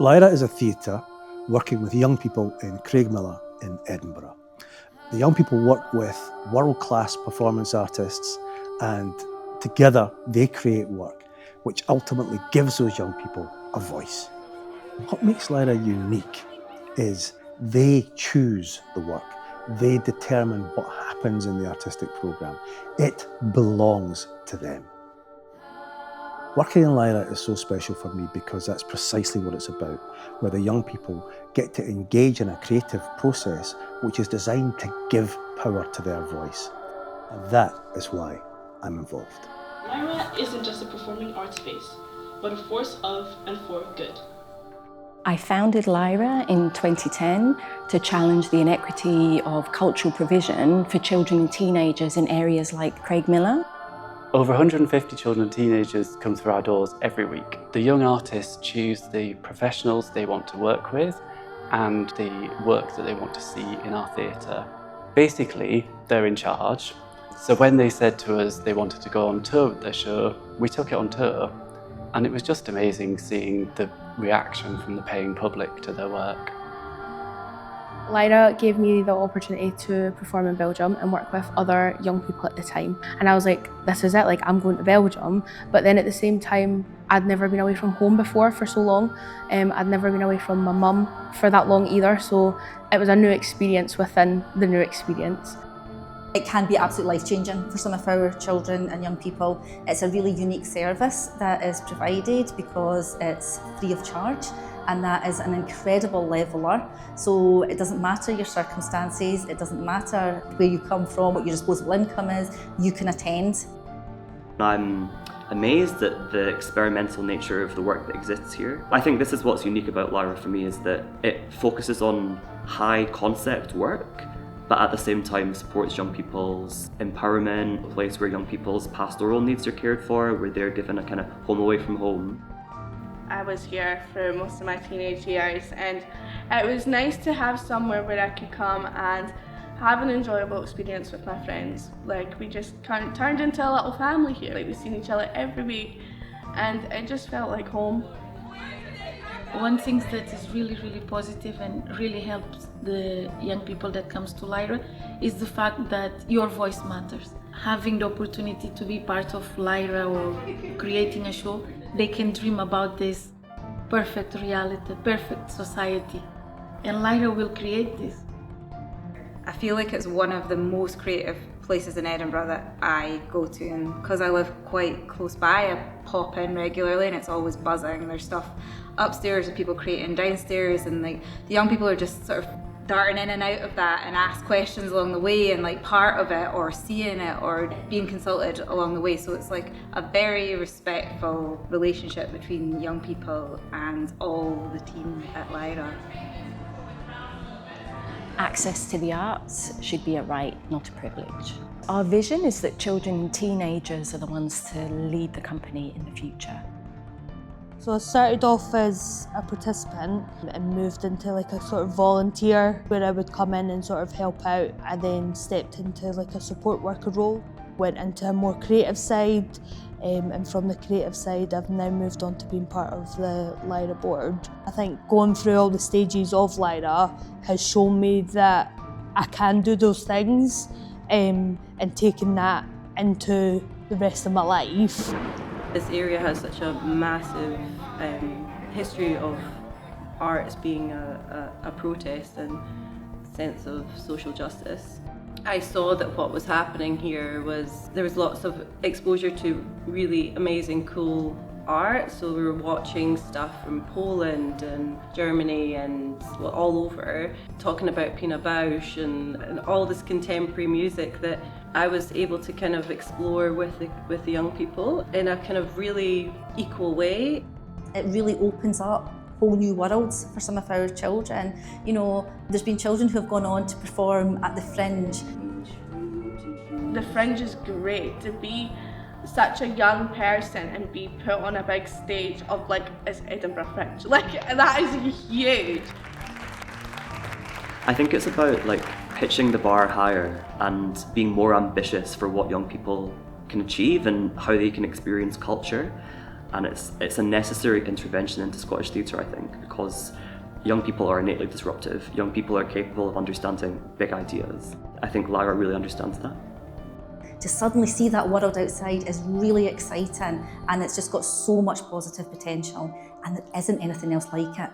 Lyra is a theatre working with young people in Craigmillar in Edinburgh. The young people work with world-class performance artists, and together they create work which ultimately gives those young people a voice. What makes Lyra unique is they choose the work. They determine what happens in the artistic programme. It belongs to them. Working in Lyra is so special for me because that's precisely what it's about, where the young people get to engage in a creative process which is designed to give power to their voice. And that is why I'm involved. Lyra isn't just a performing arts space, but a force of and for good. I founded Lyra in 2010 to challenge the inequity of cultural provision for children and teenagers in areas like Craigmillar. Over 150 children and teenagers come through our doors every week. The young artists choose the professionals they want to work with and the work that they want to see in our theatre. Basically, they're in charge. So when they said to us they wanted to go on tour with their show, we took it on tour. And it was just amazing seeing the reaction from the paying public to their work. Lyra gave me the opportunity to perform in Belgium and work with other young people at the time. And I was like, this is it, like I'm going to Belgium. But then at the same time, I'd never been away from home before for so long. I'd never been away from my mum for that long either. So it was a new experience within the new experience. It can be absolutely life-changing for some of our children and young people. It's a really unique service that is provided because it's free of charge, and that is an incredible leveller. So it doesn't matter your circumstances, it doesn't matter where you come from, what your disposable income is, you can attend. I'm amazed at the experimental nature of the work that exists here. I think this is what's unique about Lyra for me, is that it focuses on high concept work, but at the same time supports young people's empowerment, a place where young people's pastoral needs are cared for, where they're given a kind of home away from home. I was here for most of my teenage years, and it was nice to have somewhere where I could come and have an enjoyable experience with my friends. Like, we just kind of turned into a little family here. Like, we've seen each other every week, and it just felt like home. One thing that is really, really positive and really helps the young people that comes to Lyra is the fact that your voice matters. Having the opportunity to be part of Lyra or creating a show, they can dream about this perfect reality, perfect society. And Lyra will create this. I feel like it's one of the most creative places in Edinburgh that I go to, and because I live quite close by, I pop in regularly and it's always buzzing. There's stuff upstairs and people creating downstairs, and like the young people are just sort of darting in and out of that and ask questions along the way, and like part of it or seeing it or being consulted along the way. So it's like a very respectful relationship between young people and all the team at Lyra. Access to the arts should be a right, not a privilege. Our vision is that children and teenagers are the ones to lead the company in the future. So I started off as a participant and moved into like a sort of volunteer where I would come in and sort of help out. I then stepped into like a support worker role, went into a more creative side, and from the creative side I've now moved on to being part of the Lyra board. I think going through all the stages of Lyra has shown me that I can do those things, and taking that into the rest of my life. This area has such a massive history of arts being a protest and sense of social justice. I saw that what was happening here was there was lots of exposure to really amazing, cool art. So we were watching stuff from Poland and Germany and all over, talking about Pina Bausch and all this contemporary music that I was able to kind of explore with the young people in a kind of really equal way. It really opens up whole new worlds for some of our children. You know, there's been children who have gone on to perform at the Fringe. The Fringe is great. To be such a young person and be put on a big stage of like, it's Edinburgh Fringe. Like, that is huge. I think it's about like pitching the bar higher and being more ambitious for what young people can achieve and how they can experience culture. And it's a necessary intervention into Scottish theatre, I think, because young people are innately disruptive. Young people are capable of understanding big ideas. I think Lyra really understands that. To suddenly see that world outside is really exciting, and it's just got so much positive potential, and there isn't anything else like it.